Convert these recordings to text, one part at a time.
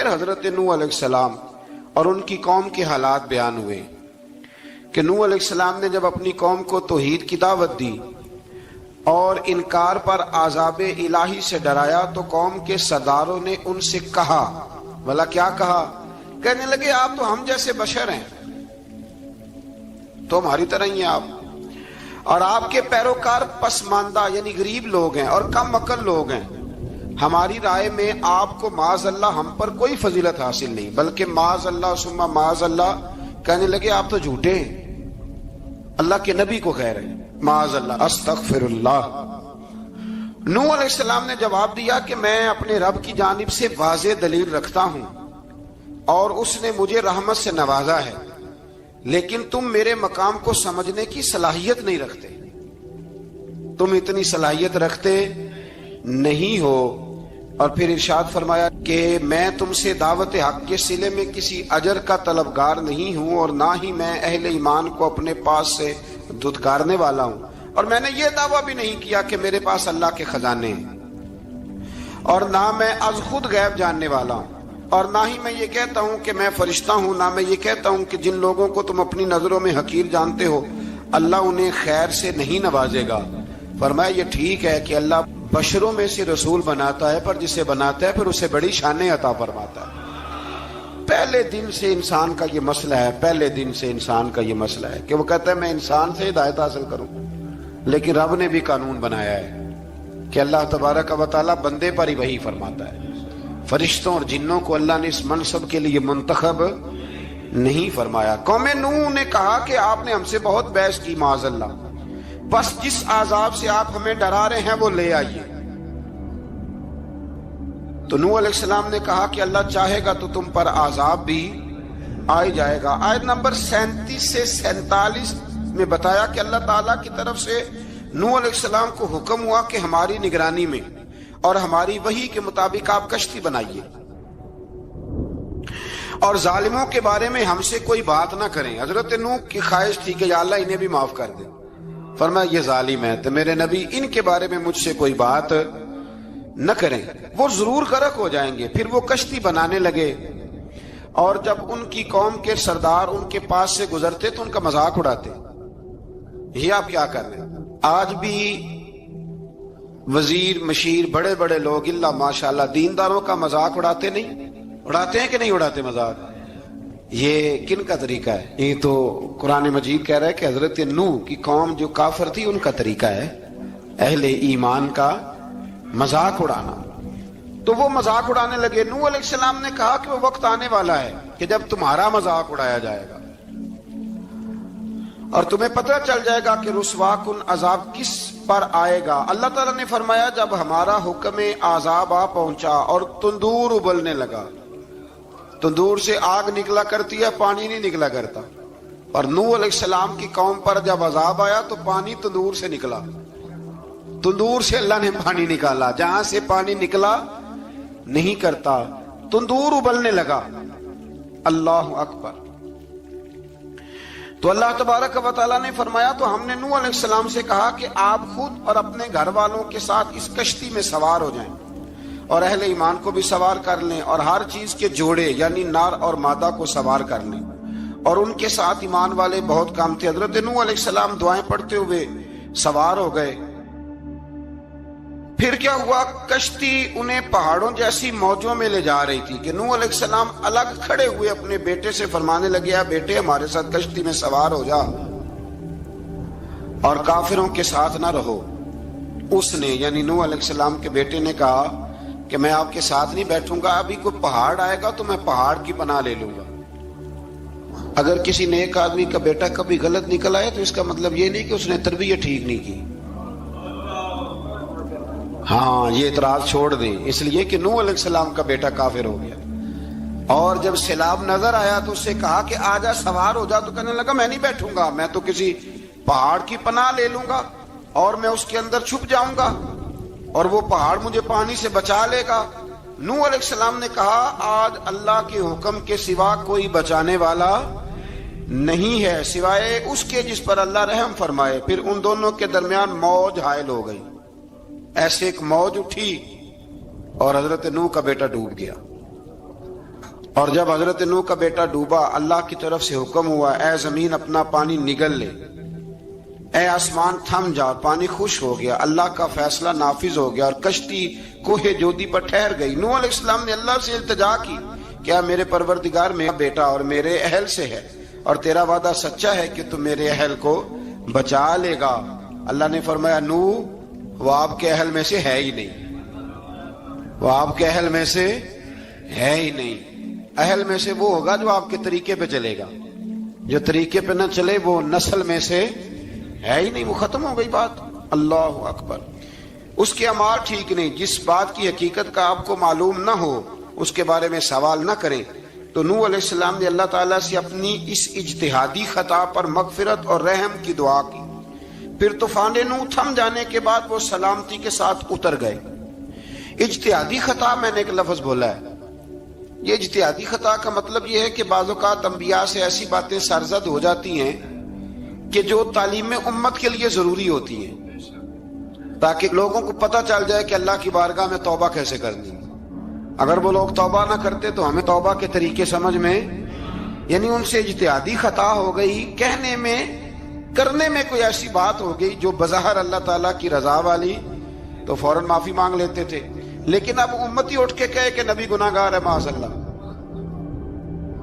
پھر حضرت نوح علیہ السلام اور ان کی قوم کے حالات بیان ہوئے کہ نوح علیہ السلام نے جب اپنی قوم کو توحید کی دعوت دی اور انکار پر عذاب الہی سے ڈرایا تو قوم کے سرداروں نے ان سے کہا، بھلا کیا کہا؟ کہنے لگے آپ تو ہم جیسے بشر ہیں، تو ہماری طرح ہی ہیں آپ، اور آپ کے پیروکار پسماندہ یعنی غریب لوگ ہیں اور کم عقل لوگ ہیں، ہماری رائے میں آپ کو معاذ اللہ ہم پر کوئی فضیلت حاصل نہیں، بلکہ معاذ اللہ ثم معاذ اللہ۔ کہنے لگے آپ تو جھوٹے ہیں، اللہ کے نبی کو کہہ رہے ہیں معاذ اللہ، استغفر اللہ۔ نوح علیہ السلام نے جواب دیا کہ میں اپنے رب کی جانب سے واضح دلیل رکھتا ہوں اور اس نے مجھے رحمت سے نوازا ہے، لیکن تم میرے مقام کو سمجھنے کی صلاحیت نہیں رکھتے، تم اتنی صلاحیت رکھتے نہیں ہو۔ اور پھر ارشاد فرمایا کہ میں تم سے دعوت حق کے صلے میں کسی اجر کا طلبگار نہیں ہوں اور نہ ہی میں اہل ایمان کو اپنے پاس سے دھتکارنے والا ہوں، اور میں نے یہ دعویٰ بھی نہیں کیا کہ میرے پاس اللہ کے خزانے ہیں، اور نہ میں از خود غیب جاننے والا ہوں، اور نہ ہی میں یہ کہتا ہوں کہ میں فرشتہ ہوں، نہ میں یہ کہتا ہوں کہ جن لوگوں کو تم اپنی نظروں میں حقیر جانتے ہو اللہ انہیں خیر سے نہیں نوازے گا۔ فرمایا یہ ٹھیک ہے کہ اللہ بشروں میں سے رسول بناتا ہے، پر جسے بناتا ہے پھر اسے بڑی شانیں عطا فرماتا ہے۔ پہلے دن سے انسان کا یہ مسئلہ ہے، پہلے دن سے انسان کا یہ مسئلہ ہے کہ وہ کہتا ہے میں انسان سے ہدایت حاصل کروں، لیکن رب نے بھی قانون بنایا ہے کہ اللہ تبارک و تعالیٰ بندے پر ہی وحی فرماتا ہے، فرشتوں اور جنوں کو اللہ نے اس منصب کے لیے منتخب نہیں فرمایا۔ قوم نوح نے کہا کہ آپ نے ہم سے بہت بحث کی معاذ اللہ، بس جس عذاب سے آپ ہمیں ڈرا رہے ہیں وہ لے آئیے۔ تو نوح علیہ السلام نے کہا کہ اللہ چاہے گا تو تم پر عذاب بھی آ جائے گا۔ آیت نمبر 37 سے 47 میں بتایا کہ اللہ تعالیٰ کی طرف سے نوح علیہ السلام کو حکم ہوا کہ ہماری نگرانی میں اور ہماری وحی کے مطابق آپ کشتی بنائیے، اور ظالموں کے بارے میں ہم سے کوئی بات نہ کریں۔ حضرت نوح کی خواہش تھی کہ یا اللہ انہیں بھی معاف کر دے، فرمایا یہ ظالم ہے تو میرے نبی ان کے بارے میں مجھ سے کوئی بات نہ کریں، وہ ضرور غرق ہو جائیں گے۔ پھر وہ کشتی بنانے لگے، اور جب ان کی قوم کے سردار ان کے پاس سے گزرتے تو ان کا مذاق اڑاتے۔ یہ آپ کیا کر رہے ہیں؟ آج بھی وزیر مشیر بڑے بڑے لوگ اللہ ماشاءاللہ دینداروں کا مذاق اڑاتے نہیں؟ اڑاتے ہیں کہ نہیں اڑاتے مذاق؟ یہ کن کا طریقہ ہے؟ یہ تو قرآن مجید کہہ رہا ہے کہ حضرت نوح کی قوم جو کافر تھی ان کا طریقہ ہے اہل ایمان کا مذاق اڑانا۔ تو وہ مذاق اڑانے لگے۔ نوح علیہ السلام نے کہا کہ وہ وقت آنے والا ہے کہ جب تمہارا مذاق اڑایا جائے گا اور تمہیں پتہ چل جائے گا کہ رسوا کن عذاب کس پر آئے گا۔ اللہ تعالیٰ نے فرمایا جب ہمارا حکم عذاب آ پہنچا اور تندور ابلنے لگا، تندور سے آگ نکلا کرتی ہے، پانی نہیں نکلا کرتا، اور نوح علیہ السلام کی قوم پر جب عذاب آیا تو پانی تندور سے نکلا، تندور سے اللہ نے پانی نکالا، جہاں سے پانی نکلا نہیں کرتا، تندور ابلنے لگا۔ اللہ اکبر۔ تو اللہ تبارک و تعالیٰ نے فرمایا تو ہم نے نوح علیہ السلام سے کہا کہ آپ خود اور اپنے گھر والوں کے ساتھ اس کشتی میں سوار ہو جائیں اور اہل ایمان کو بھی سوار کر لیں، اور ہر چیز کے جوڑے یعنی نر اور مادہ کو سوار کر لیں، اور ان کے ساتھ ایمان والے بہت کم تھے۔ حضرت نوح علیہ السلام دعائیں پڑھتے ہوئے سوار ہو گئے۔ پھر کیا ہوا؟ کشتی انہیں پہاڑوں جیسی موجوں میں لے جا رہی تھی کہ نوح علیہ السلام الگ کھڑے ہوئے اپنے بیٹے سے فرمانے لگے اے بیٹے ہمارے ساتھ کشتی میں سوار ہو جا اور کافروں کے ساتھ نہ رہو۔ اس نے یعنی نوح علیہ السلام کے بیٹے نے کہا کہ میں آپ کے ساتھ نہیں بیٹھوں گا، ابھی کوئی پہاڑ آئے گا تو میں پہاڑ کی پناہ لے لوں گا۔ اگر کسی نیک آدمی کا بیٹا کبھی غلط نکل آئے تو اس کا مطلب یہ نہیں کہ اس نے تربیت ٹھیک نہیں کی، ہاں یہ اعتراض چھوڑ دیں، اس لیے کہ نوح علیہ السلام کا بیٹا کافر ہو گیا، اور جب سیلاب نظر آیا تو اس سے کہا کہ آجا سوار ہو جا، تو کہنے لگا میں نہیں بیٹھوں گا، میں تو کسی پہاڑ کی پناہ لے لوں گا اور میں اس کے اندر چھپ جاؤں گا اور وہ پہاڑ مجھے پانی سے بچا لے گا۔ نوح علیہ السلام نے کہا آج اللہ کے حکم کے سوا کوئی بچانے والا نہیں ہے سوائے اس کے جس پر اللہ رحم فرمائے۔ پھر ان دونوں کے درمیان موج حائل ہو گئی، ایسے ایک موج اٹھی اور حضرت نوح کا بیٹا ڈوب گیا۔ اور جب حضرت نوح کا بیٹا ڈوبا، اللہ کی طرف سے حکم ہوا اے زمین اپنا پانی نگل لے، اے آسمان تھم جا، پانی خوش ہو گیا، اللہ کا فیصلہ نافذ ہو گیا اور کشتی کوہ جودی پر ٹھہر گئی۔ نوح علیہ السلام نے اللہ سے التجا کی، کیا میرے پروردگار میرا بیٹا اور میرے اہل سے ہے اور تیرا وعدہ سچا ہے کہ تم میرے اہل کو بچا لے گا؟ اللہ نے فرمایا نوح وہ آپ کے اہل میں سے ہے ہی نہیں، وہ آپ کے اہل میں سے ہے ہی نہیں۔ اہل میں سے وہ ہوگا جو آپ کے طریقے پہ چلے گا، جو طریقے پہ نہ چلے وہ نسل میں سے ہے ہی نہیں، وہ ختم ہو گئی بات۔ اللہ اکبر۔ اس کے اعمال ٹھیک نہیں، جس بات کی حقیقت کا آپ کو معلوم نہ ہو اس کے بارے میں سوال نہ کریں۔ تو نوح علیہ السلام نے اللہ تعالیٰ سے اپنی اس اجتہادی خطا پر مغفرت اور رحم کی دعا کی۔ پھر طوفان نوح تھم جانے کے بعد وہ سلامتی کے ساتھ اتر گئے۔ اجتہادی خطا، میں نے ایک لفظ بولا ہے، یہ اجتہادی خطا کا مطلب یہ ہے کہ بعض اوقات انبیاء سے ایسی باتیں سرزد ہو جاتی ہیں کہ جو تعلیم امت کے لیے ضروری ہوتی ہیں، تاکہ لوگوں کو پتہ چل جائے کہ اللہ کی بارگاہ میں توبہ کیسے کرنی ہے۔ اگر وہ لوگ توبہ نہ کرتے تو ہمیں توبہ کے طریقے سمجھ میں، یعنی ان سے اجتہادی خطا ہو گئی، کہنے میں کرنے میں کوئی ایسی بات ہو گئی جو بظاہر اللہ تعالیٰ کی رضا والی، تو فوراً معافی مانگ لیتے تھے۔ لیکن اب امتی اٹھ کے کہے کہ نبی گناہ گار ہے معاذ اللہ۔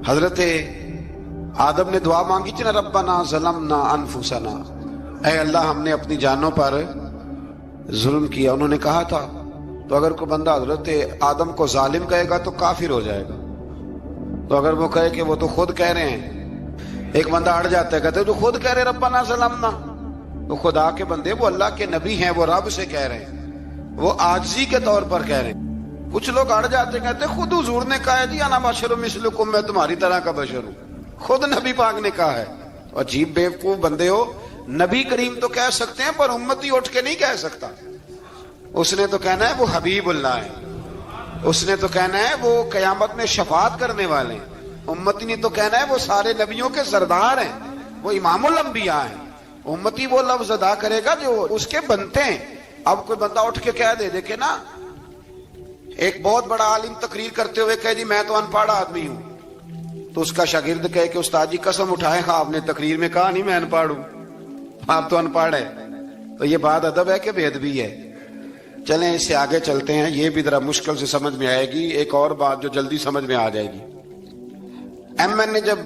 حضرت آدم نے دعا مانگی تھی نا، ربنا ظلمنا انفسنا، اے اللہ ہم نے اپنی جانوں پر ظلم کیا، انہوں نے کہا تھا۔ تو اگر کوئی بندہ حضرت آدم کو ظالم کہے گا تو کافر ہو جائے گا، تو اگر وہ کہے کہ وہ تو خود کہہ رہے ہیں، ایک بندہ اڑ جاتا ہے، کہتے ہیں تو خود کہہ رہے ربنا ظلمنا، تو خدا کے بندے وہ اللہ کے نبی ہیں، وہ رب سے کہہ رہے ہیں، وہ عاجزی کے طور پر کہہ رہے ہیں۔ کچھ لوگ اڑ جاتے ہیں، کہتے ہیں خود حضور نے کہا ہے جی انا بشر مثلکم، میں تمہاری طرح کا بشر ہوں، خود نبی پاک نے کہا ہے۔ عجیب بیوقوف بندے ہو، نبی کریم تو کہہ سکتے ہیں پر امتی اٹھ کے نہیں کہہ سکتا۔ اس نے تو کہنا ہے وہ حبیب اللہ ہے، اس نے تو کہنا ہے وہ قیامت میں شفاعت کرنے والے ہیں، امتی نے تو کہنا ہے وہ سارے نبیوں کے سردار ہیں، وہ امام الانبیاء ہیں۔ امتی وہ لفظ ادا کرے گا جو اس کے بنتے ہیں۔ اب کوئی بندہ اٹھ کے کہہ دے، دیکھے نا ایک بہت بڑا عالم تقریر کرتے ہوئے کہے جی میں تو ان پڑھ آدمی ہوں، تو اس کا شاگرد کہے کہ استاد جی قسم اٹھائے ہاں آپ نے تقریر میں کہا نہیں میں ان پڑھ ہوں، آپ تو ان پڑھ ہے۔ تو یہ بات ادب ہے کہ بے ادبی ہے؟ چلیں اس سے آگے چلتے ہیں، یہ بھی ذرا مشکل سے سمجھ میں آئے گی۔ ایک اور بات جو جلدی سمجھ میں آ جائے گی، ایم این اے جب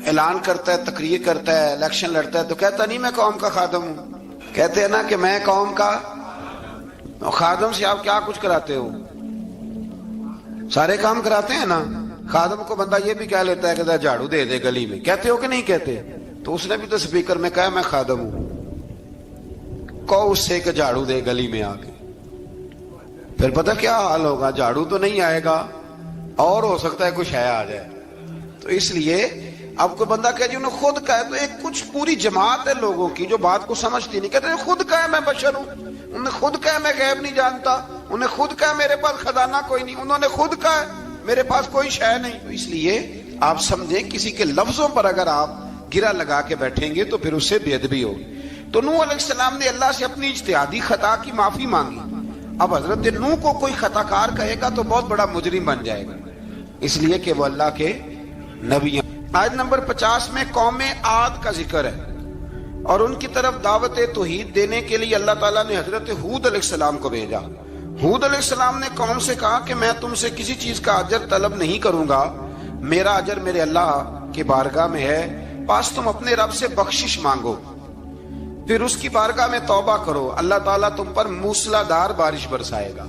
اعلان کرتا ہے، تقریر کرتا ہے، الیکشن لڑتا ہے تو کہتا نہیں میں قوم کا خادم ہوں، کہتے ہیں نا کہ میں قوم کا خادم سے آپ کیا کچھ کراتے ہو؟ سارے کام کراتے ہیں نا۔ خادم کو بندہ یہ بھی کہہ لیتا ہے کہ جھاڑو دے دے گلی میں، کہتے ہو کہ نہیں کہتے؟ تو اس نے بھی تو سپیکر میں کہا میں خادم ہوں، کہو اس سے کہ جھاڑو دے گلی میں آ کے، پھر پتہ کیا حال ہوگا؟ جھاڑو تو نہیں آئے گا اور ہو سکتا ہے کچھ ہے آ جائے۔ تو اس لیے اب کوئی بندہ کہ جی انہوں نے خود کہا ہے، تو ایک کچھ پوری جماعت ہے لوگوں کی جو بات کو سمجھتی نہیں، کہتے ہیں خود کہا ہے میں بشر ہوں، انہوں نے خود کہا ہے میں غیب نہیں جانتا، انہوں نے خود کہا ہے میرے پاس خزانہ کوئی نہیں، انہوں نے خود کہا ہے میرے پاس کوئی شے نہیں۔ تو اس لیے آپ سمجھیں کسی کے لفظوں پر اگر آپ گرا لگا کے بیٹھیں گے تو پھر اس سے بے ادبی ہوگی۔ تو نوح علیہ السلام نے اللہ سے اپنی اجتہادی خطا کی معافی مانگی۔ اب حضرت نوح کو کوئی خطا کار کہے گا تو بہت بڑا مجرم بن جائے گا، اس لیے کہ وہ اللہ کے نبی ہیں۔ آیت نمبر 50 میں قوم عاد کا ذکر ہے اور ان کی طرف دعوت توحید دینے کے لیے اللہ تعالیٰ نے حضرت ہود علیہ السلام کو بھیجا۔ ہود علیہ السلام نے قوم سے کہا کہ میں تم سے کسی چیز کا اجر طلب نہیں کروں گا، میرا اجر میرے اللہ کی بارگاہ میں ہے، بس تم اپنے رب سے بخشش مانگو، پھر اس کی بارگاہ میں توبہ کرو، اللہ تعالیٰ تم پر موسلا دار بارش برسائے گا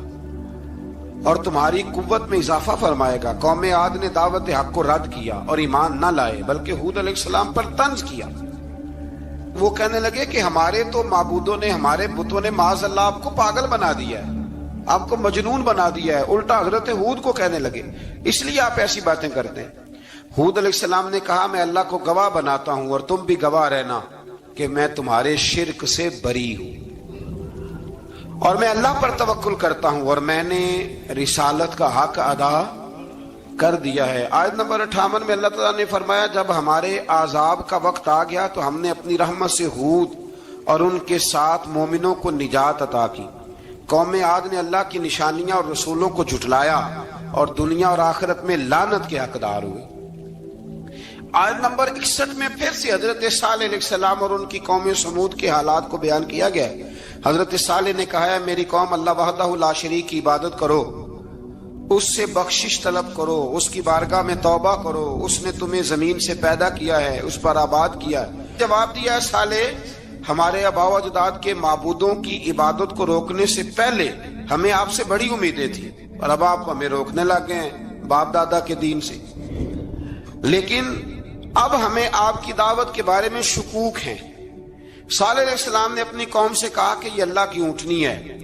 اور تمہاری قوت میں اضافہ فرمائے گا۔ قوم عاد نے دعوت حق کو رد کیا اور ایمان نہ لائے، بلکہ ہود علیہ السلام پر طنز کیا۔ وہ کہنے لگے کہ ہمارے تو معبودوں نے، ہمارے بتوں نے معاذ اللہ آپ کو پاگل بنا دیا ہے، آپ کو مجنون بنا دیا ہے، الٹا حضرت ہود کو کہنے لگے، اس لیے آپ ایسی باتیں کرتے ہیں۔ ہود علیہ السلام نے کہا میں اللہ کو گواہ بناتا ہوں اور تم بھی گواہ رہنا کہ میں تمہارے شرک سے بری ہوں اور میں اللہ پر توکل کرتا ہوں اور میں نے رسالت کا حق ادا کر دیا ہے۔ آیت نمبر 58 میں اللہ تعالیٰ نے فرمایا جب ہمارے عذاب کا وقت آ گیا تو ہم نے اپنی رحمت سے ہود اور ان کے ساتھ مومنوں کو نجات عطا کی۔ قوم عاد نے اللہ کی نشانیاں اور رسولوں کو جھٹلایا اور دنیا اور آخرت میں لعنت کے حقدار ہوئے۔ آیت نمبر 61 میں پھر سے حضرت صالح علیہ السلام اور ان کی قوم سمود کے حالات کو بیان کیا گیا۔ حضرت صالح نے کہا ہے میری قوم اللہ وحدہ لا شریک کی عبادت کرو، اس سے بخشش طلب کرو، اس کی بارگاہ میں توبہ کرو، اس نے تمہیں زمین سے پیدا کیا ہے، اس پر آباد کیا ہے۔ جواب دیا ہے صالح ہمارے آباء و اجداد کے معبودوں کی عبادت کو روکنے سے پہلے ہمیں آپ سے بڑی امیدیں تھیں، اور اب آپ ہمیں روکنے لگ گئے ہیں باپ دادا کے دین سے، لیکن اب ہمیں آپ کی دعوت کے بارے میں شکوک ہیں۔ صالح علیہ السلام نے اپنی قوم سے کہا کہ یہ اللہ کی اونٹنی ہے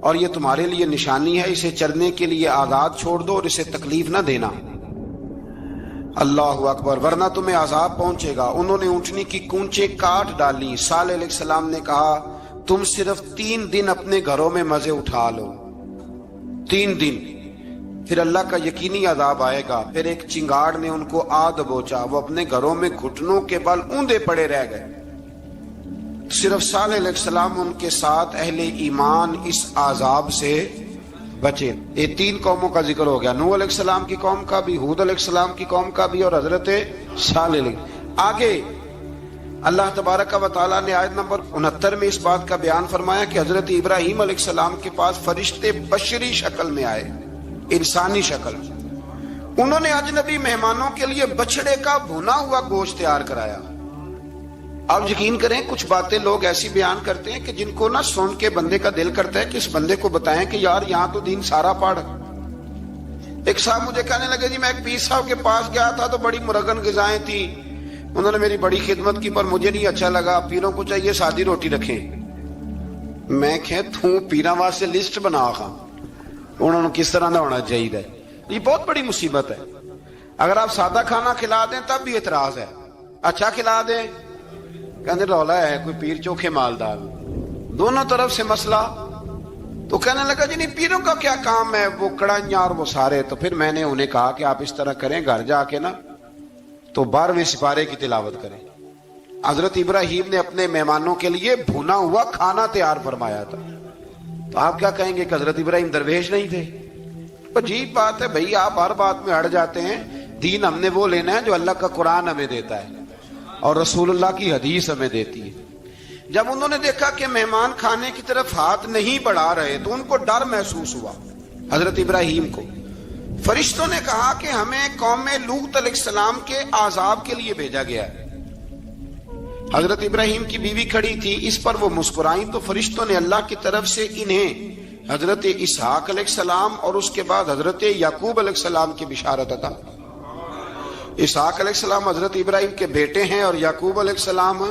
اور یہ تمہارے لیے نشانی ہے، اسے چرنے کے لیے آزاد چھوڑ دو اور اسے تکلیف نہ دینا۔ اللہ اکبر، ورنہ تمہیں عذاب پہنچے گا۔ انہوں نے اونٹنی کی کونچیں کاٹ ڈالی۔ صالح علیہ السلام نے کہا تم صرف 3 دن اپنے گھروں میں مزے اٹھا لو، 3 دن، پھر اللہ کا یقینی عذاب آئے گا۔ پھر ایک چنگاڑ نے ان کو آ دبوچا، وہ اپنے گھروں میں گھٹنوں کے بل اوندے پڑے رہ گئے۔ صرف صالح علیہ السلام ان کے ساتھ اہل ایمان اس عذاب سے بچے۔ یہ 3 قوموں کا ذکر ہو گیا، نوح علیہ السلام کی قوم کا بھی، ہود علیہ السلام کی قوم کا بھی، اور حضرت صالح علیہ۔ آگے اللہ تبارک و تعالیٰ نے آیت نمبر 69 میں اس بات کا بیان فرمایا کہ حضرت ابراہیم علیہ السلام کے پاس فرشتے بشری شکل میں آئے، انسانی شکل۔ انہوں نے اجنبی مہمانوں کے لیے بچڑے کا بھونا ہوا گوشت تیار کرایا۔ آپ یقین کریں کچھ باتیں لوگ ایسی بیان کرتے ہیں کہ جن کو نہ سن کے بندے کا دل کرتا ہے کہ اس بندے کو بتائیں کہ یار یہاں تو دین سارا پڑھ۔ ایک صاحب مجھے کہنے لگے جی میں ایک پیر صاحب کے پاس گیا تھا تو بڑی مرغن غذائیں تھیں، انہوں نے میری بڑی خدمت کی پر مجھے نہیں اچھا لگا، پیروں کو چاہیے سادی روٹی رکھیں۔ میں کہ تو پیراں واسطے لسٹ بنا خواہ انہوں نے کس طرح نہ ہونا چاہیے۔ یہ بہت بڑی مصیبت ہے۔ اگر آپ سادہ کھانا کھلا دیں تب بھی اعتراض ہے، اچھا کھلا دیں کہنے رولا ہے کوئی پیر چوکھے مالدار، دونوں طرف سے مسئلہ۔ تو کہنے لگا جی نہیں پیروں کا کیا کام ہے، وہ کڑائیاں اور وہ سارے۔ تو پھر میں نے انہیں کہا کہ آپ اس طرح کریں، گھر جا کے نا تو 12ویں سپارے کی تلاوت کریں۔ حضرت ابراہیم نے اپنے مہمانوں کے لیے بھونا ہوا کھانا تیار فرمایا تھا۔ تو آپ کیا کہیں گے کہ حضرت ابراہیم درویش نہیں تھے؟ عجیب بات ہے بھائی، آپ ہر بات میں اڑ جاتے ہیں۔ دین ہم نے وہ لینا ہے جو اللہ کا قرآن ہمیں دیتا ہے اور رسول اللہ کی حدیث ہمیں دیتی ہے۔ جب انہوں نے دیکھا کہ مہمان کھانے کی طرف ہاتھ نہیں بڑھا رہے تو ان کو ڈر محسوس ہوا حضرت ابراہیم کو۔ فرشتوں نے کہا کہ ہمیں قوم لوط علیہ السلام کے عذاب کے لیے بھیجا گیا ہے۔ حضرت ابراہیم کی بیوی کھڑی تھی، اس پر وہ مسکرائیں تو فرشتوں نے اللہ کی طرف سے انہیں حضرت اسحاق علیہ السلام اور اس کے بعد حضرت یعقوب علیہ السلام کی بشارت عطا۔ اسحاق علیہ السلام حضرت ابراہیم کے بیٹے ہیں اور یعقوب علیہ السلام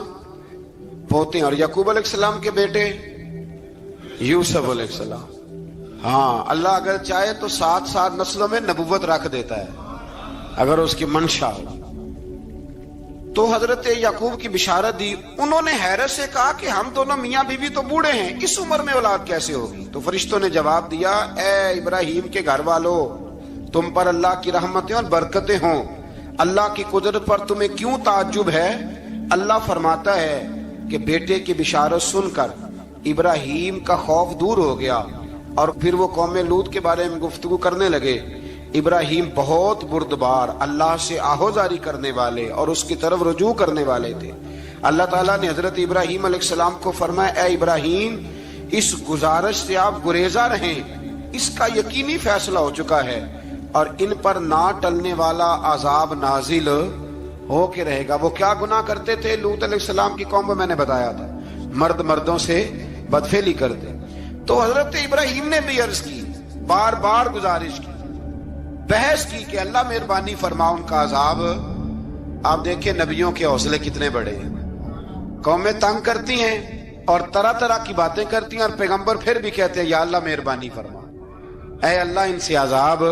پوتے ہیں، اور یعقوب علیہ السلام کے بیٹے یوسف علیہ السلام۔ ہاں اللہ اگر چاہے تو 7 نسلوں میں نبوت رکھ دیتا ہے اگر اس کی منشا ہو۔ تو حضرت یعقوب کی بشارت دی۔ انہوں نے حیرت سے کہا کہ ہم دونوں میاں بیوی تو بوڑھے ہیں، اس عمر میں اولاد کیسے ہوگی؟ تو فرشتوں نے جواب دیا اے ابراہیم کے گھر والوں، تم پر اللہ کی رحمتیں اور برکتیں ہوں، اللہ کی قدرت پر تمہیں کیوں تعجب ہے؟ اللہ فرماتا ہے کہ بیٹے کی بشارت سن کر ابراہیم کا خوف دور ہو گیا اور پھر وہ قوم لوط کے بارے میں گفتگو کرنے لگے۔ ابراہیم بہت بردبار، اللہ سے آہوزاری کرنے والے اور اس کی طرف رجوع کرنے والے تھے۔ اللہ تعالیٰ نے حضرت ابراہیم علیہ السلام کو فرمایا اے ابراہیم اس گزارش سے آپ گریزہ رہیں، اس کا یقینی فیصلہ ہو چکا ہے اور ان پر نہ ٹلنے والا عذاب نازل ہو کے رہے گا۔ وہ کیا گناہ کرتے تھے؟ لوط علیہ السلام کی قوم کو میں نے بتایا تھا، مرد مردوں سے بدفعلی کرتے۔ تو حضرت ابراہیم نے بھی عرض کی، بار بار گزارش کی، بحث کی کہ اللہ مہربانی فرما ان کا عذاب۔ آپ دیکھیں نبیوں کے حوصلے کتنے بڑے ہیں، قومیں تنگ کرتی ہیں اور طرح طرح کی باتیں کرتی ہیں اور پیغمبر پھر بھی کہتے ہیں یا اللہ مہربانی فرما، اے اللہ ان سے عذاب۔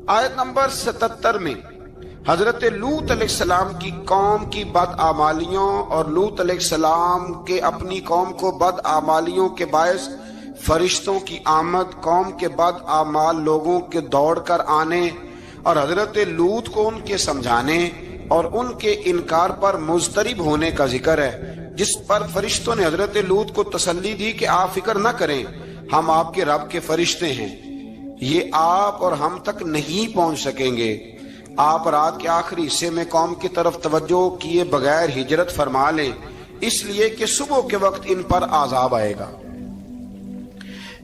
آیت نمبر 77 میں حضرت لوط علیہ السلام کی قوم کی بدعمالیوں اور لوط علیہ السلام کے اپنی قوم کو بدعمالیوں کے باعث فرشتوں کی آمد، قوم کے بدعمال لوگوں کے دوڑ کر آنے اور حضرت لوط کو ان کے سمجھانے اور ان کے انکار پر مضطرب ہونے کا ذکر ہے، جس پر فرشتوں نے حضرت لوط کو تسلی دی کہ آپ فکر نہ کریں، ہم آپ کے رب کے فرشتے ہیں، یہ آپ اور ہم تک نہیں پہنچ سکیں گے۔ آپ رات کے آخری حصے میں قوم کی طرف توجہ کیے بغیر ہجرت فرما لیں، اس لیے کہ صبح کے وقت ان پر عذاب آئے گا۔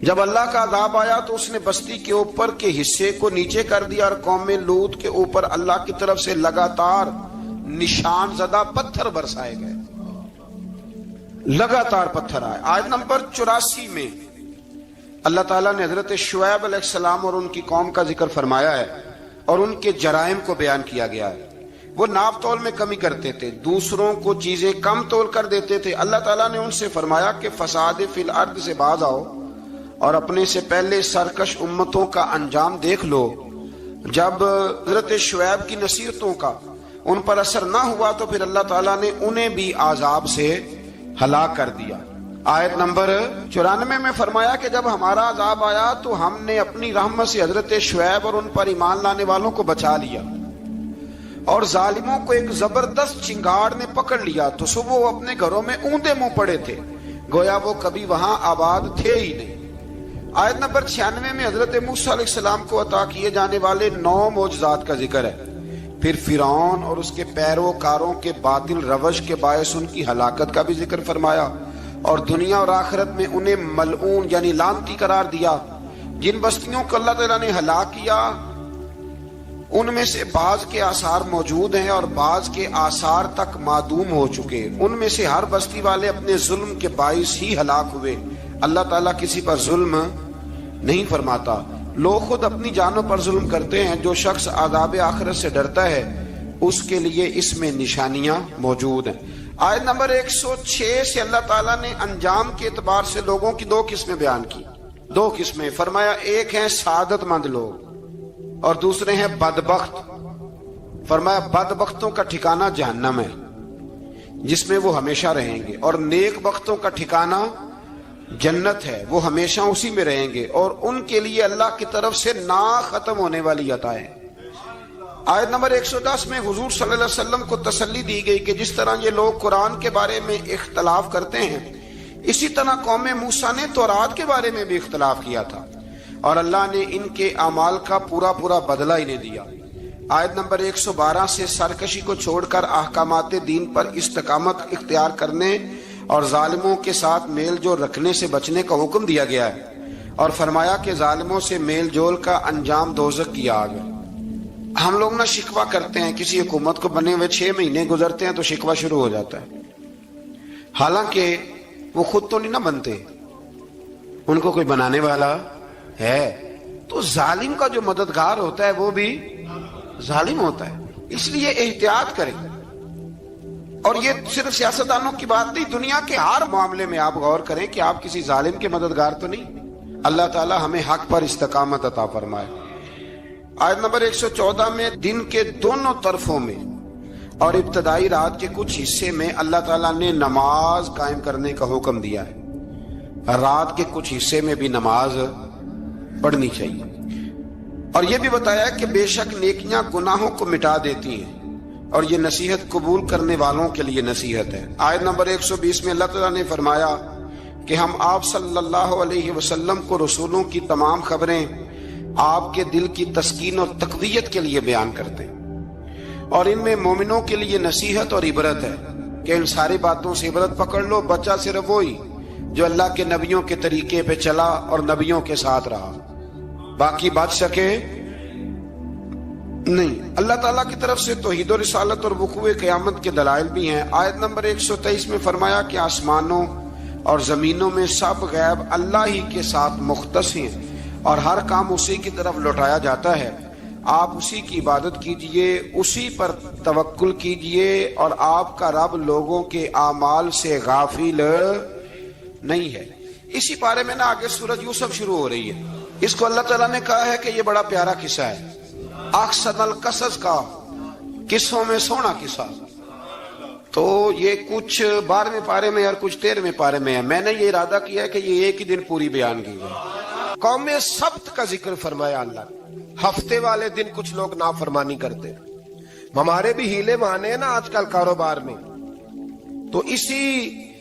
جب اللہ کا عذاب آیا تو اس نے بستی کے اوپر کے حصے کو نیچے کر دیا اور قوم لوط کے اوپر اللہ کی طرف سے لگاتار نشان زدہ پتھر برسائے گئے، لگاتار پتھر آئے۔ آیت نمبر 84 میں اللہ تعالیٰ نے حضرت شعیب علیہ السلام اور ان کی قوم کا ذکر فرمایا ہے اور ان کے جرائم کو بیان کیا گیا ہے۔ وہ ناپ تول میں کمی کرتے تھے، دوسروں کو چیزیں کم تول کر دیتے تھے۔ اللہ تعالیٰ نے ان سے فرمایا کہ فساد فی الارض سے باز آؤ اور اپنے سے پہلے سرکش امتوں کا انجام دیکھ لو۔ جب حضرت شعیب کی نصیحتوں کا ان پر اثر نہ ہوا تو پھر اللہ تعالیٰ نے انہیں بھی عذاب سے ہلاک کر دیا۔ آیت نمبر 94 میں فرمایا کہ جب ہمارا عذاب آیا تو ہم نے اپنی رحمت سے حضرت شعیب اور ان پر ایمان لانے والوں کو بچا لیا، اور ظالموں کو ایک زبردست چنگاڑ نے پکڑ لیا تو صبح وہ اپنے گھروں میں اوندے منہ پڑے تھے، گویا وہ کبھی وہاں آباد تھے ہی نہیں۔ آیت نمبر 96 میں حضرت موسیٰ علیہ السلام کو عطا کیے جانے والے 9 معجزات کا ذکر ہے۔ پھر فرعون اور اس کے پیروکاروں کے باطل روش کے باعث ان کی ہلاکت کا بھی ذکر فرمایا، اور دنیا اور آخرت میں انہیں ملعون یعنی لعنتی قرار دیا۔ جن بستیوں کو اللہ تعالیٰ نے ہلاک کیا ان میں سے بعض کے آثار موجود ہیں اور بعض کے آثار تک معدوم ہو چکے۔ ان میں سے ہر بستی والے اپنے ظلم کے باعث ہی ہلاک ہوئے۔ اللہ تعالیٰ کسی پر ظلم نہیں فرماتا، لوگ خود اپنی جانوں پر ظلم کرتے ہیں۔ جو شخص عذاب آخرت سے ڈرتا ہے اس کے لیے اس میں نشانیاں موجود ہیں۔ آیت نمبر 106 سے اللہ تعالیٰ نے انجام کے اعتبار سے لوگوں کی 2 قسمیں بیان کی۔ 2 قسمیں فرمایا، ایک ہیں سعادت مند لوگ اور دوسرے ہیں بدبخت۔ فرمایا بدبختوں کا ٹھکانہ جہنم ہے جس میں وہ ہمیشہ رہیں گے، اور نیک بختوں کا ٹھکانہ جنت ہے، وہ ہمیشہ اسی میں رہیں گے، اور ان کے لیے اللہ کی طرف سے نا ختم ہونے والی عطائیں۔ آیت نمبر 110 میں حضور صلی اللہ علیہ وسلم کو تسلی دی گئی کہ جس طرح یہ لوگ قرآن کے بارے میں اختلاف کرتے ہیں، اسی طرح قوم موسیٰ نے تورات کے بارے میں بھی اختلاف کیا تھا، اور اللہ نے ان کے اعمال کا پورا بدلہ انہیں دیا۔ آیت نمبر 112 سے سرکشی کو چھوڑ کر احکامات دین پر استقامت اختیار کرنے اور ظالموں کے ساتھ میل جول رکھنے سے بچنے کا حکم دیا گیا ہے، اور فرمایا کہ ظالموں سے میل جول کا انجام دوزخ کی آگ ہے۔ ہم لوگ نہ شکوہ کرتے ہیں، کسی حکومت کو بنے ہوئے 6 مہینے گزرتے ہیں تو شکوہ شروع ہو جاتا ہے، حالانکہ وہ خود تو نہیں نہ بنتے، ان کو کوئی بنانے والا ہے۔ تو ظالم کا جو مددگار ہوتا ہے وہ بھی ظالم ہوتا ہے، اس لیے احتیاط کریں۔ اور یہ صرف سیاستدانوں کی بات نہیں، دنیا کے ہر معاملے میں آپ غور کریں کہ آپ کسی ظالم کے مددگار تو نہیں۔ اللہ تعالی ہمیں حق پر استقامت عطا فرمائے۔ آیت نمبر 114 میں دن کے دونوں طرفوں میں اور ابتدائی رات کے کچھ حصے میں اللہ تعالیٰ نے نماز قائم کرنے کا حکم دیا ہے۔ رات کے کچھ حصے میں بھی نماز پڑھنی چاہیے، اور یہ بھی بتایا کہ بے شک نیکیاں گناہوں کو مٹا دیتی ہیں، اور یہ نصیحت قبول کرنے والوں کے لیے نصیحت ہے۔ آیت نمبر 120 میں اللہ تعالیٰ نے فرمایا کہ ہم آپ صلی اللہ علیہ وسلم کو رسولوں کی تمام خبریں آپ کے دل کی تسکین اور تقویت کے لیے بیان کرتے ہیں، اور ان میں مومنوں کے لیے نصیحت اور عبرت ہے کہ ان ساری باتوں سے عبرت پکڑ لو۔ بچہ صرف وہی جو اللہ کے نبیوں کے طریقے پہ چلا اور نبیوں کے ساتھ رہا، باقی بچ سکے نہیں۔ اللہ تعالیٰ کی طرف سے توحید و رسالت اور وقوع قیامت کے دلائل بھی ہیں۔ آیت نمبر 123 میں فرمایا کہ آسمانوں اور زمینوں میں سب غیب اللہ ہی کے ساتھ مختص ہیں، اور ہر کام اسی کی طرف لوٹایا جاتا ہے۔ آپ اسی کی عبادت کیجئے، اسی پر توکل کیجئے، اور آپ کا رب لوگوں کے اعمال سے غافل نہیں ہے۔ اسی بارے میں آگے سورۃ یوسف شروع ہو رہی ہے۔ اس کو اللہ تعالیٰ نے کہا ہے کہ یہ بڑا پیارا قصہ ہے، احسن القصص کا، قصوں میں سونا قصہ۔ تو یہ کچھ 12ویں پارے میں اور کچھ 13ویں پارے میں ہے۔ میں نے یہ ارادہ کیا ہے کہ یہ ایک ہی دن پوری بیان کی جائے۔ قوم سبت کا ذکر فرمایا اللہ نے۔ ہفتے والے دن کچھ لوگ نافرمانی کرتے، ہمارے بھی ہیلے بہانے ہیں نا آج کل کاروبار میں، تو اسی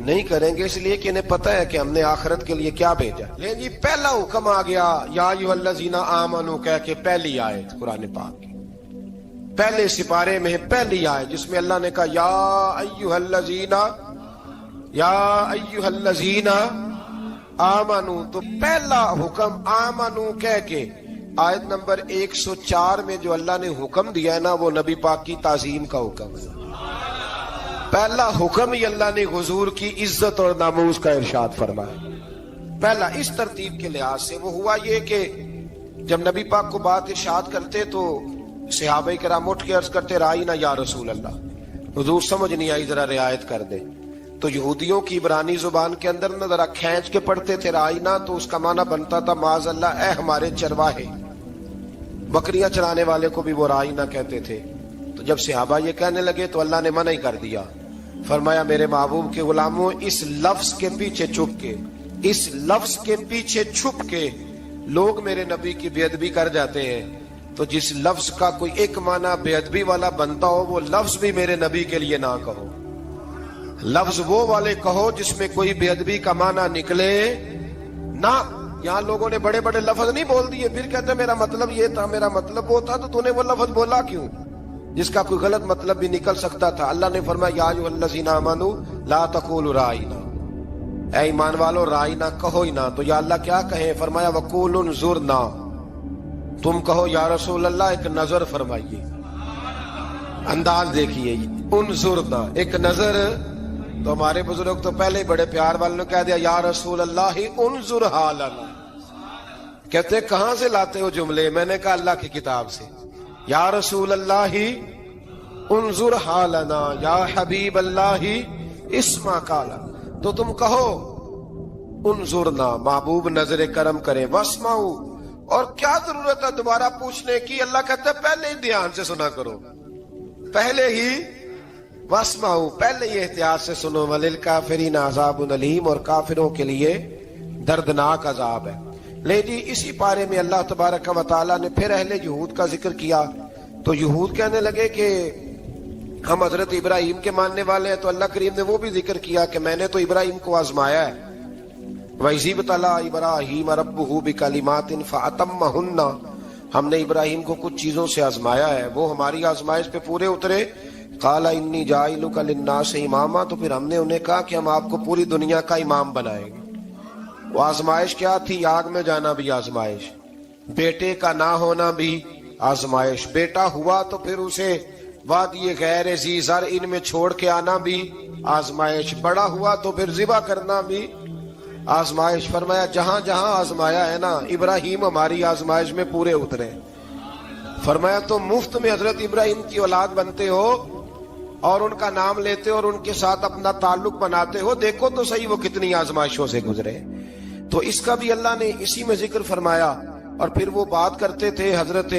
نہیں کریں گے، اس لیے کہ انہیں پتہ ہے کہ ہم نے آخرت کے لیے کیا بھیجا۔ لیکن جی پہلا حکم آ گیا یا ایھا الذین آمنوا کہہ کے، پہلی آیت قرآن پاک کی پہلے سپارے میں پہلی آیت جس میں اللہ نے کہا یا ایھا الذین آمنوا، تو پہلا حکم آمنوا کہہ کے آیت نمبر 104 میں جو اللہ نے حکم دیا ہے نا، وہ نبی پاک کی تعظیم کا حکم ہے۔ پہلا حکم ہی اللہ نے حضور کی عزت اور ناموس کا ارشاد فرمایا۔ پہلا اس ترتیب کے لحاظ سے وہ ہوا یہ کہ جب نبی پاک کو بات ارشاد کرتے تو صحابہ کرام اٹھ کے عرض کرتے رائینا یا رسول اللہ، حضور سمجھ نہیں آئی ذرا رعایت کر دے۔ تو یہودیوں کی عبرانی زبان کے اندر نہ ذرا کھینچ کے پڑھتے تھے رائینا، تو اس کا معنی بنتا تھا معاذ اللہ اے ہمارے چرواہے، بکریاں چرانے والے کو بھی وہ رائینا کہتے تھے۔ تو جب صحابہ یہ کہنے لگے تو اللہ نے منع ہی کر دیا، فرمایا میرے محبوب کے غلاموں، اس لفظ کے پیچھے چھپ کے، اس لفظ کے پیچھے چھپ کے لوگ میرے نبی کی بے ادبی کر جاتے ہیں، تو جس لفظ کا کوئی ایک معنی بے ادبی والا بنتا ہو وہ لفظ بھی میرے نبی کے لیے نہ کہو، لفظ وہ والے کہو جس میں کوئی بے ادبی کا معنی نکلے نہ۔ یہاں لوگوں نے بڑے بڑے لفظ نہیں بول دیے، پھر کہتے میرا مطلب یہ تھا، میرا مطلب وہ تھا، تو تو نے وہ لفظ بولا کیوں جس کا کوئی غلط مطلب بھی نکل سکتا تھا۔ اللہ نے فرمایا یا ایھا الذین آمنوا لا تقولوا رائینا، اے ایمان والو رائینا کہو ہی نہ۔ تو یا اللہ کیا کہیں؟ فرمایا وقولوا انظرنا، تم کہو یا رسول اللہ ایک نظر فرمائیے، انداز دیکھیے، انظرنا ایک نظر۔ تو ہمارے بزرگ تو پہلے ہی بڑے پیار والوں نے کہہ دیا یا رسول اللہ انظر حالنا، کہتے کہاں سے لاتے ہو جملے؟ میں نے کہا اللہ کی کتاب سے، یا رسول اللہ انظر حالنا یا حبیب اللہ اسمع قالا، تو تم کہو انظرنا، محبوب نظر کرم کرے، واسمعوا، اور کیا ضرورت ہے دوبارہ پوچھنے کی؟ اللہ کہتا ہے پہلے ہی دھیان سے سنا کرو، پہلے ہی واسمعوا، پہلے ہی احتیاط سے سنو، وللکافرین عذاب علیم، اور کافروں کے لیے دردناک عذاب ہے۔ لے جی اسی پارے میں اللہ تبارک و تعالیٰ نے پھر اہل یہود کا ذکر کیا، تو یہود کہنے لگے کہ ہم حضرت ابراہیم کے ماننے والے ہیں، تو اللہ کریم نے وہ بھی ذکر کیا کہ میں نے تو ابراہیم کو آزمایا ہے، وَإِذِ ابْتَلَىٰ إِبْرَاهِيمَ رَبُّهُ بِكَلِمَاتٍ فَأَتَمَّهُنَّ، ہم نے ابراہیم کو کچھ چیزوں سے آزمایا ہے، وہ ہماری آزمائش پہ پورے اترے۔ قَالَ إِنِّي جَاعِلُكَ لِلنَّاسِ إِمَامًا، تو پھر ہم نے انہیں کہا کہ ہم آپ کو پوری دنیا کا امام بنائیں گے۔ وہ آزمائش کیا تھی؟ آگ میں جانا بھی آزمائش، بیٹے کا نہ ہونا بھی آزمائش، بیٹا ہوا تو پھر اسے وادی غیر ذی زرع میں چھوڑ کے آنا بھی آزمائش، بڑا ہوا تو پھر ذبح کرنا بھی آزمائش۔ فرمایا جہاں جہاں آزمایا ہے نا، ابراہیم ہماری آزمائش میں پورے اترے۔ فرمایا تو مفت میں حضرت ابراہیم کی اولاد بنتے ہو اور ان کا نام لیتے ہو اور ان کے ساتھ اپنا تعلق بناتے ہو، دیکھو تو صحیح وہ کتنی آزمائشوں سے گزرے۔ تو اس کا بھی اللہ نے اسی میں ذکر فرمایا۔ اور پھر وہ بات کرتے تھے حضرت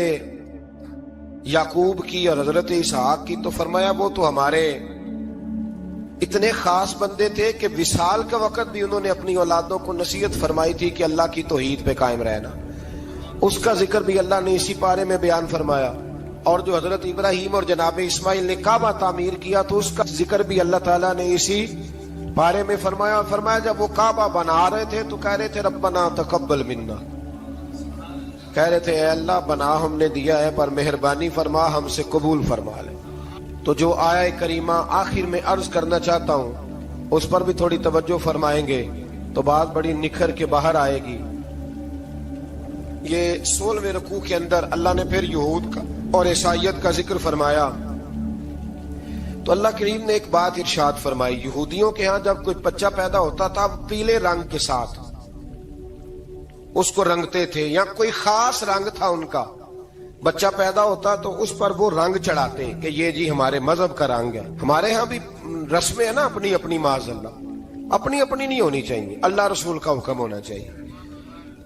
یعقوب کی اور حضرت اسحاق کی، تو فرمایا وہ تو ہمارے اتنے خاص بندے تھے کہ وصال کا وقت بھی انہوں نے اپنی اولادوں کو نصیحت فرمائی تھی کہ اللہ کی توحید پہ قائم رہنا، اس کا ذکر بھی اللہ نے اسی پارے میں بیان فرمایا۔ اور جو حضرت ابراہیم اور جناب اسماعیل نے کعبہ تعمیر کیا تو اس کا ذکر بھی اللہ تعالیٰ نے اسی پارے میں فرمایا۔ اور فرمایا جب وہ کعبہ بنا رہے تھے تو کہہ رہے تھے ربنا تقبل منا، کہہ رہے تھے اے اللہ بنا ہم نے دیا ہے پر مہربانی فرما ہم سے قبول فرما لے۔ تو جو آیہ کریمہ آخر میں عرض کرنا چاہتا ہوں اس پر بھی تھوڑی توجہ فرمائیں گے تو بات بڑی نکھر کے باہر آئے گی۔ یہ 16ویں رکوع کے اندر اللہ نے پھر یہود کا اور عیسائیت کا ذکر فرمایا، تو اللہ کریم نے ایک بات ارشاد فرمائی، یہودیوں کے ہاں جب کوئی بچہ پیدا ہوتا تھا پیلے رنگ کے ساتھ اس کو رنگتے تھے، یا کوئی خاص رنگ تھا ان کا، بچہ پیدا ہوتا تو اس پر وہ رنگ چڑھاتے کہ یہ جی ہمارے مذہب کا رنگ ہے۔ ہمارے ہاں بھی رسمیں ہیں نا اپنی اپنی، معاذ اللہ اپنی اپنی نہیں ہونی چاہیے، اللہ رسول کا حکم ہونا چاہیے۔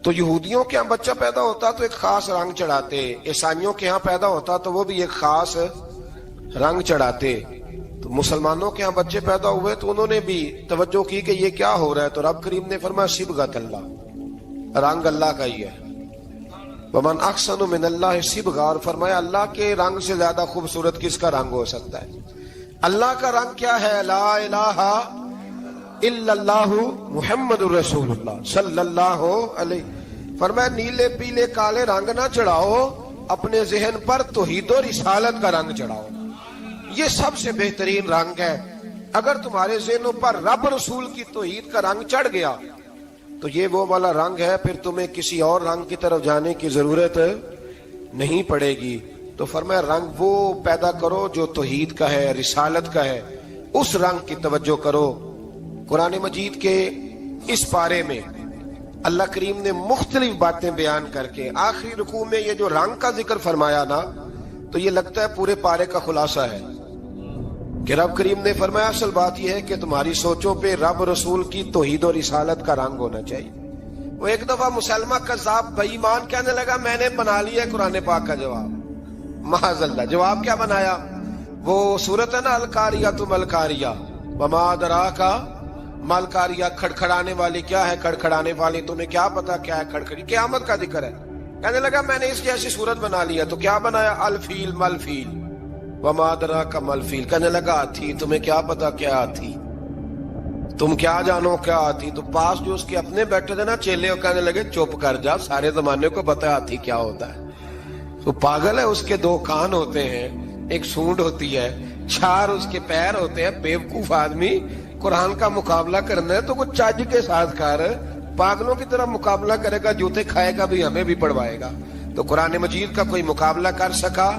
تو یہودیوں کے ہاں بچہ پیدا ہوتا تو ایک خاص رنگ چڑھاتے، عیسائیوں کے ہاں پیدا ہوتا تو وہ بھی ایک خاص رنگ چڑھاتے۔ تو مسلمانوں کے ہاں بچے پیدا ہوئے تو انہوں نے بھی توجہ کی کہ یہ کیا ہو رہا ہے، تو رب کریم نے فرمایا صبغۃ اللہ، رنگ اللہ کا ہی ہے، ومن احسن من اللہ صبغہ، اور فرمایا اللہ کے رنگ سے زیادہ خوبصورت کس کا رنگ ہو سکتا ہے؟ اللہ کا رنگ کیا ہے؟ لا الہ الا اللہ محمد رسول اللہ صلی اللہ علیہ، فرمایا نیلے پیلے کالے رنگ نہ چڑھاؤ، اپنے ذہن پر توحید و رسالت کا رنگ چڑھاؤ، یہ سب سے بہترین رنگ ہے۔ اگر تمہارے ذہنوں پر رب رسول کی توحید کا رنگ چڑھ گیا تو یہ وہ والا رنگ ہے، پھر تمہیں کسی اور رنگ کی طرف جانے کی ضرورت نہیں پڑے گی۔ تو فرمایا رنگ وہ پیدا کرو جو توحید کا ہے، رسالت کا ہے، اس رنگ کی توجہ کرو۔ قرآن مجید کے اس پارے میں اللہ کریم نے مختلف باتیں بیان کر کے آخری رکوع میں یہ جو رنگ کا ذکر فرمایا نا، تو یہ لگتا ہے پورے پارے کا خلاصہ ہے کہ رب کریم نے فرمایا اصل بات یہ ہے کہ تمہاری سوچوں پہ رب رسول کی توحید و رسالت کا رنگ ہونا چاہیے۔ وہ ایک دفعہ مسلمہ کذاب بے ایمان کہنے لگا میں نے بنا لیا ہے قرآن پاک کا جواب، معاذ اللہ۔ جواب کیا بنایا؟ وہ سورت ہے نا القاریہ تم القاریہ وما ادراک ما القاریہ، کھڑکھڑانے والی کیا ہے، کھڑکھڑانے والی تمہیں کیا پتا کیا ہے کھڑکھڑی، قیامت کا ذکر ہے۔ کہنے لگا میں نے اس جیسی صورت بنا لیا، تو کیا بنایا؟ الفیل ملفیل وما ادراک ما الفیل، کہنے لگا ہاتھی، تمہیں کیا پتا کیا ہاتھی، تم کیا جانو کیا ہاتھی۔ تو پاس جو اس کے اپنے بیٹھے تھے نا چیلے، وہ کہنے لگے چپ کر جا، سارے زمانے کو پتا ہاتھی کیا ہوتا ہے۔ تو پاگل ہے، اس کے دو کان ہوتے ہیں، ایک سونڈ ہوتی ہے، چار اس کے پیر ہوتے ہیں۔ بیوقوف آدمی قرآن کا مقابلہ کرنا ہے تو وہ چج کے ساتھ کر، پاگلوں کی طرح مقابلہ کرے گا، جوتے کھائے گا بھی، ہمیں بھی پڑھوائے گا۔ تو قرآن مجید کا کوئی مقابلہ کر سکا؟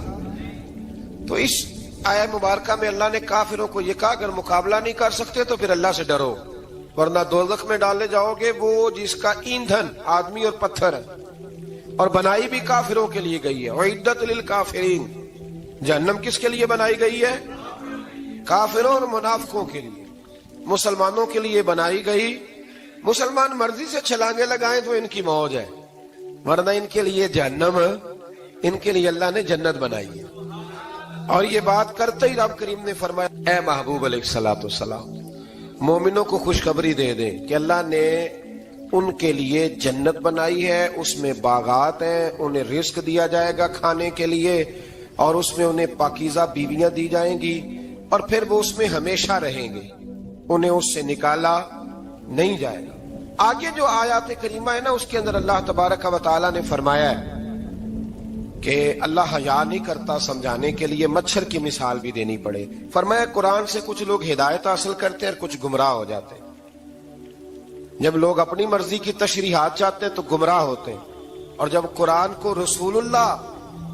تو اس آیہ مبارکہ میں اللہ نے کافروں کو یہ کہا اگر مقابلہ نہیں کر سکتے تو پھر اللہ سے ڈرو، ورنہ دوزخ میں ڈالے جاؤ گے، وہ جس کا ایندھن آدمی اور پتھر ہے، اور بنائی بھی کافروں کے لیے گئی ہے۔ اعدت للکافرین، جہنم کس کے لیے بنائی گئی ہے؟ کافروں اور منافقوں کے لیے۔ مسلمانوں کے لیے بنائی گئی، مسلمان مرضی سے چھلانگے لگائیں تو ان کی موج ہے، ورنہ ان کے لیے جہنم، ان کے لیے اللہ نے جنت بنائی ہے۔ اور یہ بات کرتے ہی رب کریم نے فرمایا اے محبوب علیہ الصلوۃ والسلام، مومنوں کو خوشخبری دے دیں کہ اللہ نے ان کے لیے جنت بنائی ہے، اس میں باغات ہیں، انہیں رزق دیا جائے گا کھانے کے لیے، اور اس میں انہیں پاکیزہ بیویاں دی جائیں گی، اور پھر وہ اس میں ہمیشہ رہیں گے، انہیں اس سے نکالا نہیں جائے گا۔ آگے جو آیات کریمہ ہے نا، اس کے اندر اللہ تبارک و تعالیٰ نے فرمایا ہے کہ اللہ حیا نہیں کرتا سمجھانے کے لیے، مچھر کی مثال بھی دینی پڑے۔ فرمایا قرآن سے کچھ لوگ ہدایت حاصل کرتے ہیں اور کچھ گمراہ ہو جاتے ہیں۔ جب لوگ اپنی مرضی کی تشریحات چاہتے ہیں تو گمراہ ہوتے ہیں، اور جب قرآن کو رسول اللہ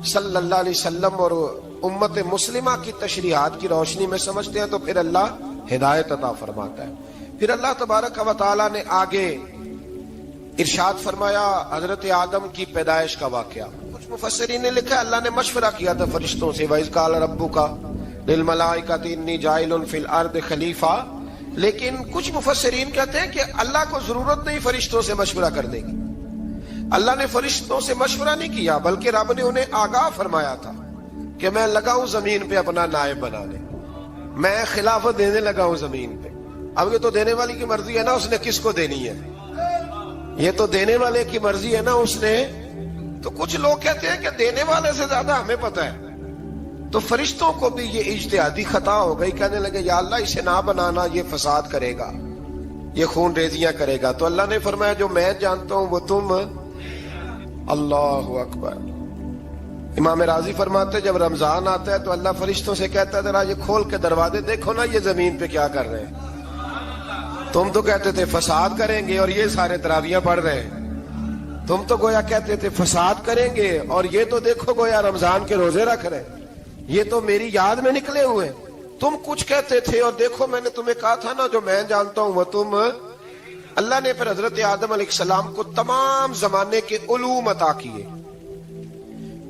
صلی اللہ علیہ وسلم اور امت مسلمہ کی تشریحات کی روشنی میں سمجھتے ہیں تو پھر اللہ ہدایت عطا فرماتا ہے۔ پھر اللہ تبارک و تعالیٰ نے آگے ارشاد فرمایا حضرت آدم کی پیدائش کا واقعہ۔ کچھ مفسرین نے لکھا اللہ نے مشورہ کیا تھا فرشتوں سے، وَإِذْ قَالَ رَبُّكَ لِلْمَلَائِكَةِ إِنِّي جَاعِلٌ فِي الْأَرْضِ خَلِيفَةً، لیکن کچھ مفسرین کہتے ہیں کہ اللہ کو ضرورت نہیں فرشتوں سے مشورہ کرنے کی، اللہ نے فرشتوں سے مشورہ نہیں کیا، بلکہ رب نے انہیں آگاہ فرمایا تھا کہ میں لگا ہوں زمین پہ اپنا نائب بنانے، میں خلافت دینے لگا ہوں زمین پہ۔ اب یہ تو دینے والی کی مرضی ہے نا، اس نے کس کو دینی ہے، یہ تو دینے والے کی مرضی ہے نا اس نے۔ تو کچھ لوگ کہتے ہیں کہ دینے والے سے زیادہ ہمیں پتہ ہے۔ تو فرشتوں کو بھی یہ اجتہادی خطا ہو گئی، کہنے لگے یا اللہ اسے نہ بنانا، یہ فساد کرے گا، یہ خون ریزیاں کرے گا۔ تو اللہ نے فرمایا جو میں جانتا ہوں وہ تم، اللہ اکبر۔ امام راضی فرماتے جب رمضان آتا ہے تو اللہ فرشتوں سے کہتا ہے ذرا یہ کھول کے دروازے دیکھو نا یہ زمین پہ کیا کر رہے ہیں، تم تو کہتے تھے فساد کریں گے اور یہ سارے تراویحاں پڑھ رہے ہیں، تم تو گویا کہتے تھے فساد کریں گے اور یہ تو دیکھو گویا رمضان کے روزے رکھ رہے ہیں، یہ تو میری یاد میں نکلے ہوئے ہیں۔ تم کچھ کہتے تھے اور دیکھو میں نے تمہیں کہا تھا نا جو میں جانتا ہوں وہ تم۔ اللہ نے پھر حضرت آدم علیہ السلام کو تمام زمانے کے علوم عطا کیے،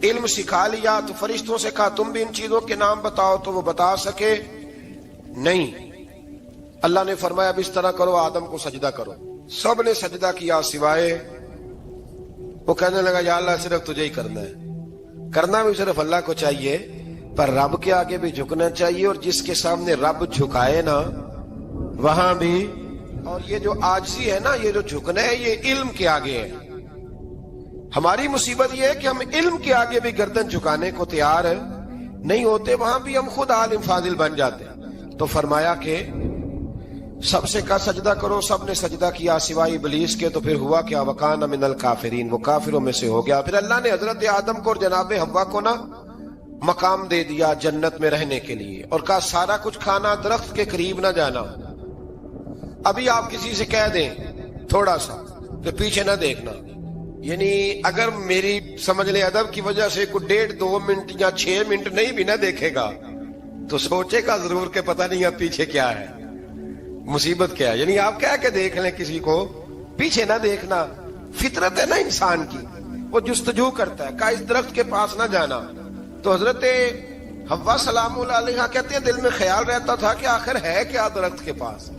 علم سکھا لیا۔ تو فرشتوں سے کہا تم بھی ان چیزوں کے نام بتاؤ، تو وہ بتا سکے نہیں۔ اللہ نے فرمایا اب اس طرح کرو آدم کو سجدہ کرو، سب نے سجدہ کیا سوائے، وہ کہنے لگا یا اللہ صرف تجھے ہی کرنا ہے، کرنا بھی صرف اللہ کو چاہیے، پر رب کے آگے بھی جھکنا چاہیے، اور جس کے سامنے رب جھکائے نا وہاں بھی۔ اور یہ جو عاجزی ہے نا، یہ جو جھکنا ہے، یہ علم کے آگے ہے۔ ہماری مصیبت یہ ہے کہ ہم علم کے آگے بھی گردن جھکانے کو تیار نہیں ہوتے، وہاں بھی ہم خود عالم فاضل بن جاتے ہیں۔ تو فرمایا کہ سب سے کہا سجدہ کرو، سب نے سجدہ کیا سوائے ابلیس کے، تو پھر ہوا کیا؟ وکان من الکافرین، وہ کافروں میں سے ہو گیا۔ پھر اللہ نے حضرت آدم کو اور جناب حوا کو نا مقام دے دیا جنت میں رہنے کے لیے، اور کہا سارا کچھ کھانا، درخت کے قریب نہ جانا۔ ابھی آپ کسی سے کہہ دیں تھوڑا سا تو پیچھے نہ دیکھنا، یعنی اگر میری سمجھ لیں ادب کی وجہ سے کوئی 1.5 2 منٹ یا 6 منٹ نہیں بھی نہ دیکھے گا تو سوچے گا ضرور کہ پتہ نہیں اب پیچھے کیا ہے، مصیبت کیا ہے۔ یعنی آپ کہہ کے دیکھ لیں کسی کو، پیچھے نہ دیکھنا، فطرت ہے نا انسان کی، وہ جستجو کرتا ہے، کہا اس درخت کے پاس نہ جانا۔ تو حضرت حوا سلام اللہ علیہا کہتے ہیں دل میں خیال رہتا تھا کہ آخر ہے کیا درخت کے پاس۔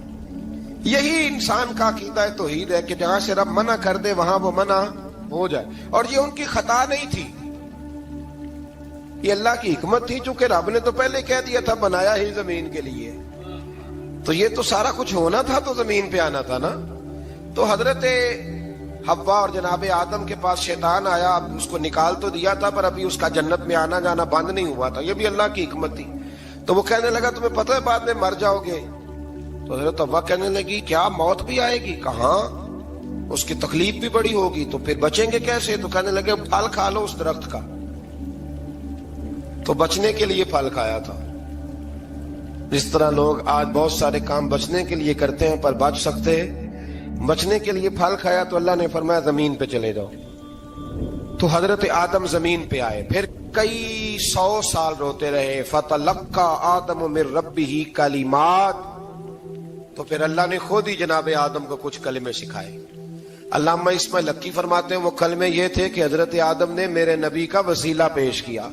یہی انسان کا عقیدہ توحید ہے کہ جہاں سے رب منع کر دے وہاں وہ منع ہو جائے، اور یہ ان کی خطا نہیں تھی، یہ اللہ کی حکمت تھی، چونکہ رب نے تو پہلے کہہ دیا تھا بنایا ہی زمین کے لیے، تو یہ تو سارا کچھ ہونا تھا تو زمین پہ آنا تھا نا۔ تو حضرت حوا اور جناب آدم کے پاس شیطان آیا، اب اس کو نکال تو دیا تھا پر ابھی اس کا جنت میں آنا جانا بند نہیں ہوا تھا، یہ بھی اللہ کی حکمت تھی۔ تو وہ کہنے لگا تمہیں پتہ ہے بعد میں مر جاؤ گے؟ تو حضرت حوا کہنے لگی کیا موت بھی آئے گی؟ کہاں، اس کی تکلیف بھی بڑی ہوگی، تو پھر بچیں گے کیسے؟ تو کہنے لگے پھل کھا لو اس درخت کا، تو بچنے کے لیے پھل کھایا تھا۔ اس طرح لوگ آج بہت سارے کام بچنے کے لیے کرتے ہیں پر بچ سکتے ہیں، بچنے کے لیے پھل کھایا تو اللہ نے فرمایا زمین پہ چلے جاؤ۔ تو حضرت آدم زمین پہ آئے، پھر کئی 100 سال روتے رہے، فَتَلَقَّى آدَمُ مِن رَبِّهِ کَلِمَاتٍ، تو پھر اللہ نے خود ہی جناب آدم کو کچھ کلمے سکھائے۔ علامہ اسماعیل لکی فرماتے ہیں وہ کلمے یہ تھے کہ حضرت آدم نے میرے نبی کا وسیلہ پیش کیا،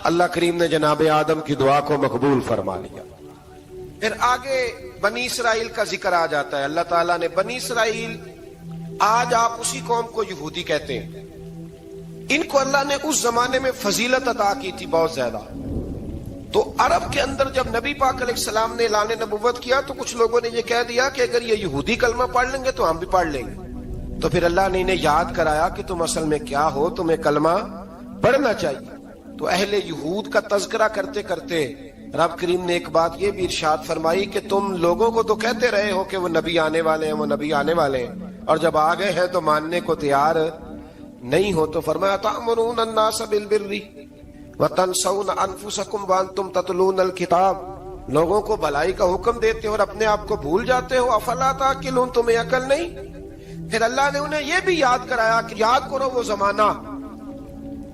اللہ کریم نے جناب آدم کی دعا کو مقبول فرما لیا۔ پھر آگے بنی اسرائیل کا ذکر آ جاتا ہے، اللہ تعالیٰ نے بنی اسرائیل، آج آپ اسی قوم کو یہودی کہتے ہیں، ان کو اللہ نے اس زمانے میں فضیلت عطا کی تھی بہت زیادہ۔ تو عرب کے اندر جب نبی پاک علیہ السلام نے اعلان نبوت کیا تو کچھ لوگوں نے یہ کہہ دیا کہ اگر یہ یہودی کلمہ پڑھ لیں گے تو ہم بھی پڑھ لیں گے، تو پھر اللہ نے انہیں یاد کرایا کہ تم اصل میں کیا ہو، تمہیں کلمہ پڑھنا چاہیے۔ تو اہل یہود کا تذکرہ کرتے کرتے رب کریم نے ایک بات یہ بھی ارشاد فرمائی کہ تم لوگوں کو تو کہتے رہے ہو کہ وہ نبی آنے والے ہیں، وہ نبی آنے والے ہیں، اور جب آ گئے ہیں تو ماننے کو تیار نہیں ہو۔ تو فرمایا تأمرون الناس بالبر وتنسون انفسکم وانتم تتلون الکتاب، لوگوں کو بھلائی کا حکم دیتے ہو اور اپنے آپ کو بھول جاتے ہو، افلا تعقلون، تمہیں عقل نہیں؟ پھر اللہ نے انہیں یہ بھی یاد کرایا کہ یاد کرو وہ زمانہ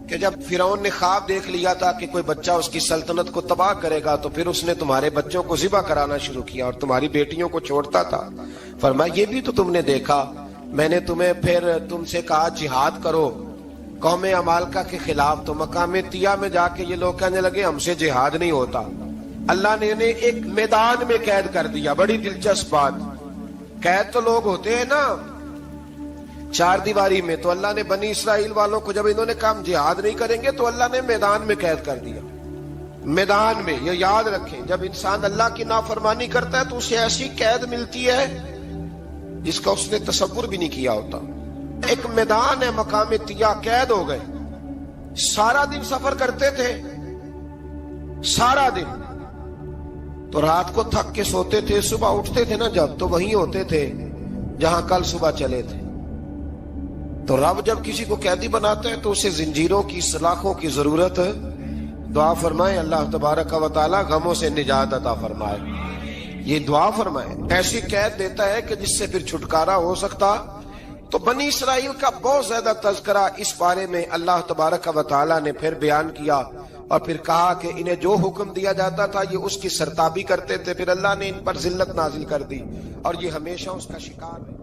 کہ جب فرعون نے خواب دیکھ لیا تھا کہ کوئی بچہ اس کی سلطنت کو تباہ کرے گا، تو پھر اس نے تمہارے بچوں کو ذبح کرانا شروع کیا اور تمہاری بیٹیوں کو چھوڑتا تھا۔ فرمایا یہ بھی تو تم نے دیکھا، میں نے تمہیں پھر تم سے کہا جہاد کرو قوم عمالقہ کے خلاف، تو مقام طیہ میں جا کے یہ لوگ کہنے لگے ہم سے جہاد نہیں ہوتا۔ اللہ نے انہیں ایک میدان میں قید کر دیا، بڑی دلچسپ بات، قید تو لوگ ہوتے ہیں نا چار دیواری میں، تو اللہ نے بنی اسرائیل والوں کو جب انہوں نے کہا ہم جہاد نہیں کریں گے تو اللہ نے میدان میں قید کر دیا۔ میدان میں، یہ یاد رکھیں، جب انسان اللہ کی نافرمانی کرتا ہے تو اسے ایسی قید ملتی ہے جس کا اس نے تصور بھی نہیں کیا ہوتا۔ ایک میدان ہے مقام طیہ، قید ہو گئے، سارا دن سفر کرتے تھے، سارا دن، تو رات کو تھک کے سوتے تھے، صبح اٹھتے تھے نا جب، تو وہیں ہوتے تھے جہاں کل صبح چلے تھے۔ تو رب جب کسی کو قیدی بناتا ہے تو اسے زنجیروں کی، سلاخوں کی ضرورت ہے۔ دعا فرمائے اللہ تبارک و تعالی غموں سے نجات عطا فرمائے، یہ دعا فرمائے، ایسی قید دیتا ہے کہ جس سے پھر چھٹکارا ہو سکتا۔ تو بنی اسرائیل کا بہت زیادہ تذکرہ اس بارے میں اللہ تبارک و تعالی نے پھر بیان کیا، اور پھر کہا کہ انہیں جو حکم دیا جاتا تھا یہ اس کی سرتابی کرتے تھے، پھر اللہ نے ان پر ذلت نازل کر دی اور یہ ہمیشہ اس کا شکار ہے۔